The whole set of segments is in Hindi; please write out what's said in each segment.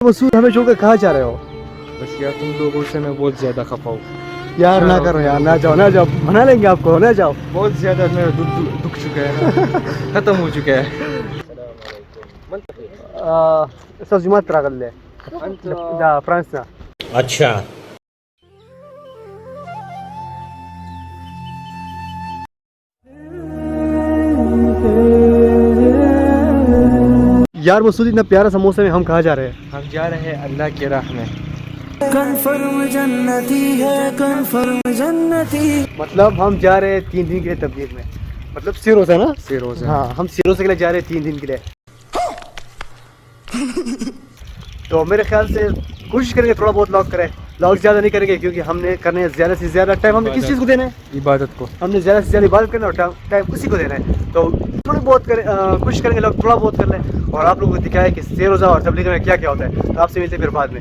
मसूद हमें छोड़कर कहाँ जा रहे हो? बस यार तुम लोगों से मैं बहुत ज़्यादा खफा हूँ यार ना करो यार, ना जाओ, मना लेंगे आपको, ना जाओ। बहुत ज़्यादा मेरा दुख चुका है ना ख़त्म हो चुका है सजुमत रागल दा फ्रांस ना अच्छा यार मसूद इतना प्यारा समोसा में हम कहाँ जा रहे हैं? हम जा रहे हैं अल्लाह के राह में। कन्फर्म जन्नती है, कन्फर्म जन्नती। मतलब हम जा रहे हैं 3 दिन के लिए तबलीग में, मतलब सिरोजा ना? सिरोजा। हाँ, हम सिरोजा के लिए जा रहे हैं 3 दिन के लिए। तो मेरे ख्याल से कोशिश करेंगे थोड़ा बहुत लॉग करें, लॉग ज़्यादा नहीं करेंगे क्योंकि हमने करने ज़्यादा से ज़्यादा टाइम हमने किस चीज़ को देना है? इबादत को। हमने ज़्यादा से ज़्यादा इबादत करना और टाइम उसी को देना है। तो थोड़ी बहुत करें, कोशिश करेंगे लोग थोड़ा बहुत कर लें और आप लोगों को दिखाएं कि रोज़ा और तबलीग में क्या क्या होता है। तो आपसे मिलते हैं फिर बाद में।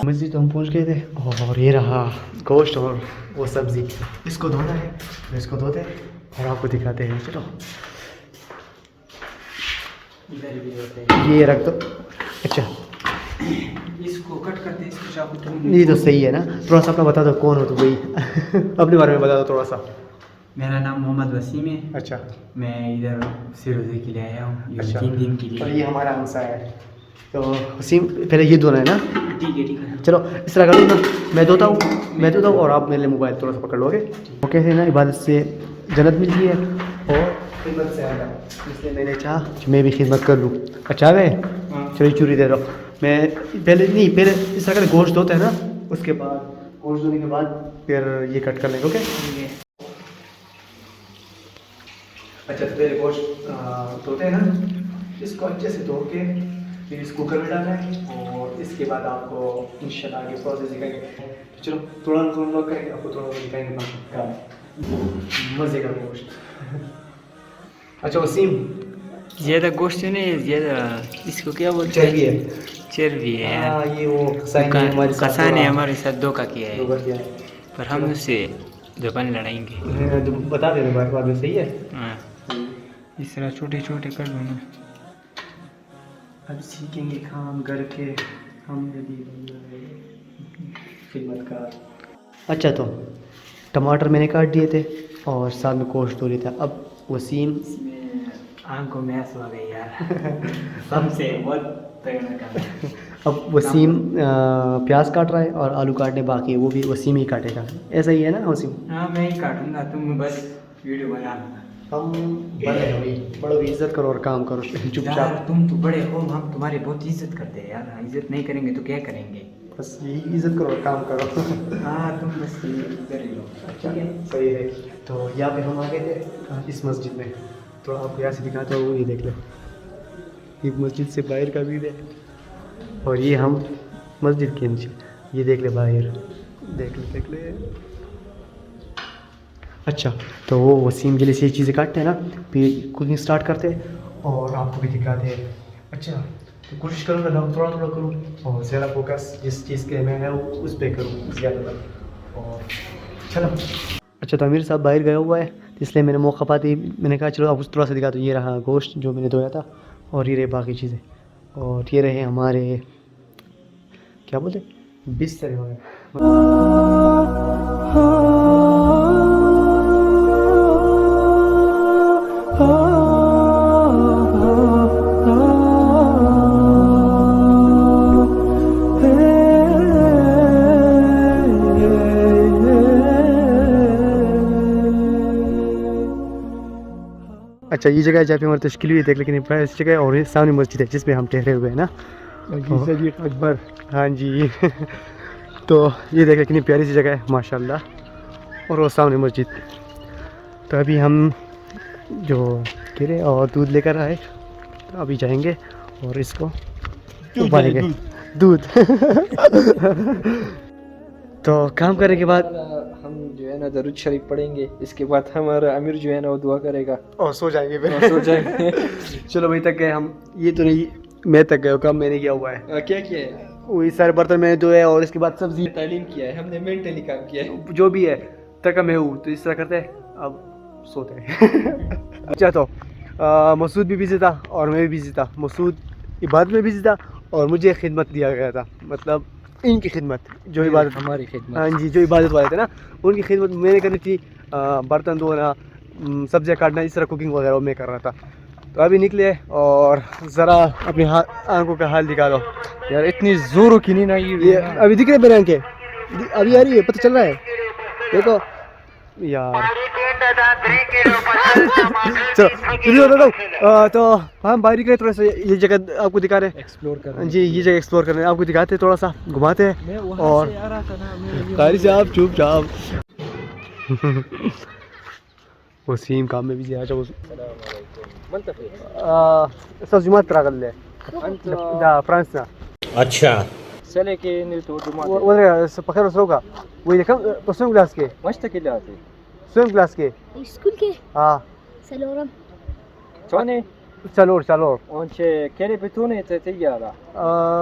मस्जिद तो हम पहुंच गए थे और ये रहा गोश्त और वो सब्ज़ी। इसको धोना है तो इसको धोते हैं और आपको दिखाते हैं। चलो ये रख दो। अच्छा इसको कट करते हैं, इसको चाकू। ये तो सही है ना। थोड़ा सा अपना बता दो, कौन हो तो वही अपने बारे में बता दो थोड़ा सा। मेरा नाम मोहम्मद वसीम है। अच्छा मैं इधर सिरोजे के लिए आया हूँ, अच्छा। 3 दिन के और लिए। ये हमारा हमसा है। तो वसीम पहले ये धोना है ना? ठीक है। चलो इस तरह करूँ ना, मैं धोता हूँ और आप मेरे लिए मोबाइल थोड़ा सा पकड़ लोगे। वो कैसे ना, इबादत से जन्नत मिलती है और खिदमत से आएगा, इसलिए मैंने चाहा कि मैं भी खिदमत कर लूँ। अच्छा गए? चलो चूरी दे दो। मैं पहले इस तरह का गोश्त धोते हैं ना, उसके बाद गोश्त धोने के बाद फिर ये कट कर लेंगे। ओके अच्छा, तो पहले गोश्त धोते हैं ना, इसको अच्छे से धो के फिर इस कुकर में डालना है और इसके बाद आपको इंशाल्लाह आगे प्रोसेस दिखाएंगे। तो चलो थोड़ा लोग करेंगे, आपको थोड़ा दिखाएंगे का मज़े का गोश्त। अच्छा वसीम, ज़्यादा गोश्त नहीं, ज़्यादा इसको क्या बोलते चर्बी है। चर्बी है यार। हाँ, ये वो कसाई ने हमारे साथ धोखा किया है, किया है। पर हम उससे ज़बान लड़ाएंगे। तो बता देना बाद में, सही है। हाँ, इस तरह छोटे छोटे कर लो ना। अब सीखेंगे काम करके हम यदि खिदमतकार। अच्छा, तो टमाटर मैंने काट दिए थे और साथ में गोश्त धो लिया था। अब वसीम आंखों में आंसू आ गए यार हमसे बहुत तगड़ा काम है। अब वसीम प्याज काट रहा है और आलू काटने बाकी है, वो भी वसीम ही काटेगा। ऐसा ही है ना वसीम? हाँ, मैं ही काटूंगा, तुम बस वीडियो बनाना। हम बड़े हैं भाई, बड़ों की इज्जत करो और काम करो चुपचाप। यार तुम तो बड़े हो, हम तुम्हारी बहुत इज्जत करते हैं यार। इज्जत नहीं करेंगे तो क्या करेंगे? बस यही इज्जत करो और काम करो। हाँ, तुम बस इधर ही लो। अच्छा सही है। तो यहाँ पे हम आ गए थे इस मस्जिद में, थोड़ा आपको यहाँ से दिखाता हूँ। ये देख लो, ये मस्जिद से बाहर का व्यू है और ये हम मस्जिद के नीचे, ये देख ले बाहर, देख ले। अच्छा, तो वो वसीम के लिए ये चीज़ें काटते हैं ना, फिर कुकिंग स्टार्ट करते हैं और आपको भी दिखाते हैं। अच्छा, तो कोशिश करूँगा ना थोड़ा थोड़ा करूँ और ज़्यादा फोकस जिस चीज़ के मैं है उस पर करूँ ज़्यादातर। और चलो, अच्छा तो अमीर साहब बाहर गया हुआ है, इसलिए मैंने मौका पाते ही मैंने कहा चलो आप थोड़ा सा दिखा। तो ये रहा गोश्त जो मैंने धोया था और ये रहे बाकी चीज़ें और ये रहे हमारे क्या बोलते बिस्तर हमारे। अच्छा, ये जगह है जहाँ पे हमारी तश्कील हुई है, देख, लेकिन इस जगह और सामने मस्जिद है जिसमें हम ठहरे हुए हैं ना। अकबर, हाँ जी। तो ये देखें कितनी प्यारी सी जगह है माशाल्लाह, और वो सामने मस्जिद। तो अभी हम जो गिरे और दूध लेकर आए, तो अभी जाएंगे और इसको उबालेंगे दूध। तो काम करने के बाद हम जो है ना दरूद शरीफ पढ़ेंगे, इसके बाद हमारा अमीर जो है ना वो दुआ करेगा और सो जाएंगे फिर। और सो जाएंगे। चलो भाई, तक गए हम। ये तो नहीं, मैं तक गए, काम मैंने किया हुआ है। क्या किया है? वही सारे बर्तन मैंने धोए और इसके बाद सब्जी तालीम किया है हमने, मेंटली काम किया है। जो भी है तक मैं हूँ, तो इस तरह करते हैं, अब सोते हैं। अच्छा, तो मसूद भी बिजी था और मैं भी बिजी था। मसूद इबादत में बिजी था और मुझे खिदमत दिया गया था, मतलब इनकी खिदमत, जो इबादत, हमारी खिदमत। हाँ जी, जो इबादत वाले थे ना, उनकी खिदमत मैंने करनी थी। बर्तन धोना, सब्जियाँ काटना, इस तरह कुकिंग वगैरह मैं कर रहा था। तो अभी निकले और ज़रा अपनी आंखों का हाल दिखा दो यार, इतनी जोरों की नींद आई ये अभी दिख रहे मेरे आंखें, अभी आ रही है, पता चल रहा है, देखो यार। चलो वीडियो बता दो। तो हम बाहर निकले, थोड़ा सा ये जगह आपको दिखा रहे हैं, एक्सप्लोर कर जी, ये जगह एक्सप्लोर करने आपको दिखाते हैं, थोड़ा सा घुमाते हैं। और आ रहा था ना, कारी से आप चुपचाप। वसीम काम में भी अच्छा जुमात कर ले फ्रांस ना। अच्छा चले के नहीं तो वो पकड़ रोगा वही देखा स्वयं क्लास के मस्त के आते स्वयं क्लास के स्कूल के हाँ सलोरम चोने चलो चलो once kere betune te tijara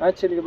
actually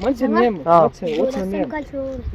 what's your name what's your name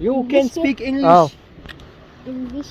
you can speak English English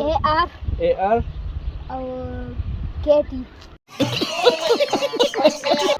AR AR और KT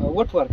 what work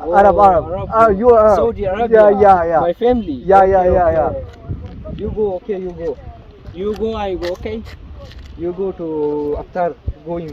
Arab you are Saudi Arabia yeah my family yeah you go I go okay you go to after going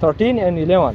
13 and 11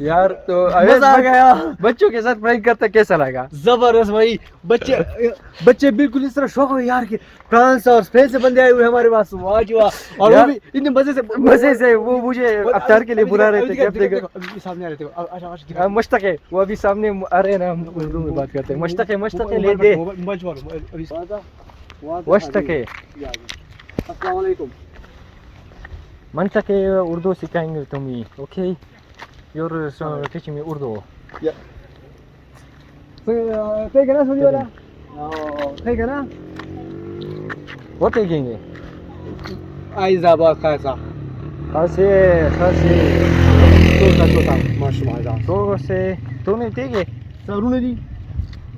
यार तो मजा आ गया बच्चों के साथ प्रैंक करते कैसा लगा जबरदस्त भाई बच्चे बिल्कुल इस तरह शौक हो यार कि फ्रांस और स्पेन से बंदे आए हुए हमारे पास वाह जी वाह और वो भी इतने मजे से वो मुझे अफ्तार के लिए बुला रहे थे सामने आ रहे थे मुश्तक है वो अभी सामने आ रहे हैं ना हम उर्दू में बात करते हैं मुश्तक है ले दे मुश्तक है अस्सलाम वालेकुम Mancha que Urdu सिखाएंगे तुम्हें, okay? You're teaching me Urdu. Yeah. ठीक है ना सूर्य वाला ठीक है ना वो देखेंगे Aizaba Kaza. खासे Tota, maşallah. तो से तूने देखे Sarune di.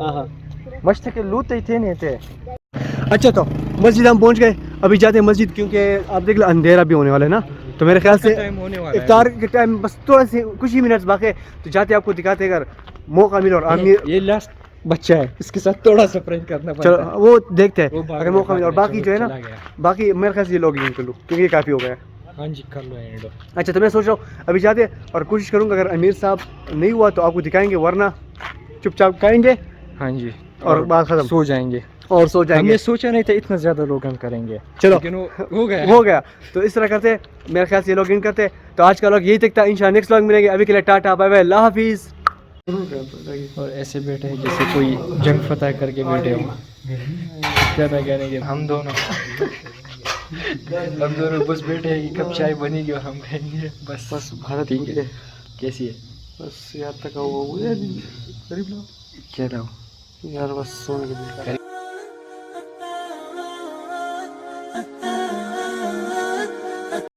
हाँ मस्त के लूटे थे नहीं थे अच्छा तो मस्जिद हम पहुंच गए अभी जाते हैं मस्जिद क्योंकि आप देख लो अंधेरा भी होने वाला है ना तो मेरे ख्याल से इफ्तार के टाइम बस थोड़ा से कुछ ही मिनट्स बाकी है तो जाते आपको दिखाते अगर मौका मिले और आमिर ये लास्ट बच्चा है इसके साथ थोड़ा सा प्रैंक करना चलो पड़ता है वो देखते हैं वो भाग अगर मौका मिले और बाकी जो है ना चला गया। बाकी मेरे ख्याल से ये लोग कर लो क्योंकि ये काफ़ी हो गया है हाँ जी कर लो एंड अच्छा तो मैं सोच रहा हूँ अभी जाते हैं और कोशिश करूँगा अगर अमीर साहब नहीं हुआ तो आपको दिखाएंगे वरना चुपचाप खाएंगे हाँ जी और बात खत्म सो जाएंगे और सो जाएंगे हमने सोचा नहीं था इतना ज्यादा लोग हम करेंगे चलो लेकिन वो हो गया हो गया तो इस तरह करते हैं मेरे ख्याल से ये लोग इन करते हैं तो आज का लोग यही तक था इंशाल्लाह नेक्स्ट व्लॉग मिलेंगे अभी के लिए टाटा बाय बाय अल्लाह हाफिज़ और ऐसे बैठे हैं जैसे कोई जंग फतह करके बैठे हो क्या था कहने के हम दोनों बस बैठे हैं कि कब चाय बनेगी और हम खाएंगे बस भारत ठीक है कैसी है बस यार तक वो गरीब लोग क्या था यार बस सोने के लिए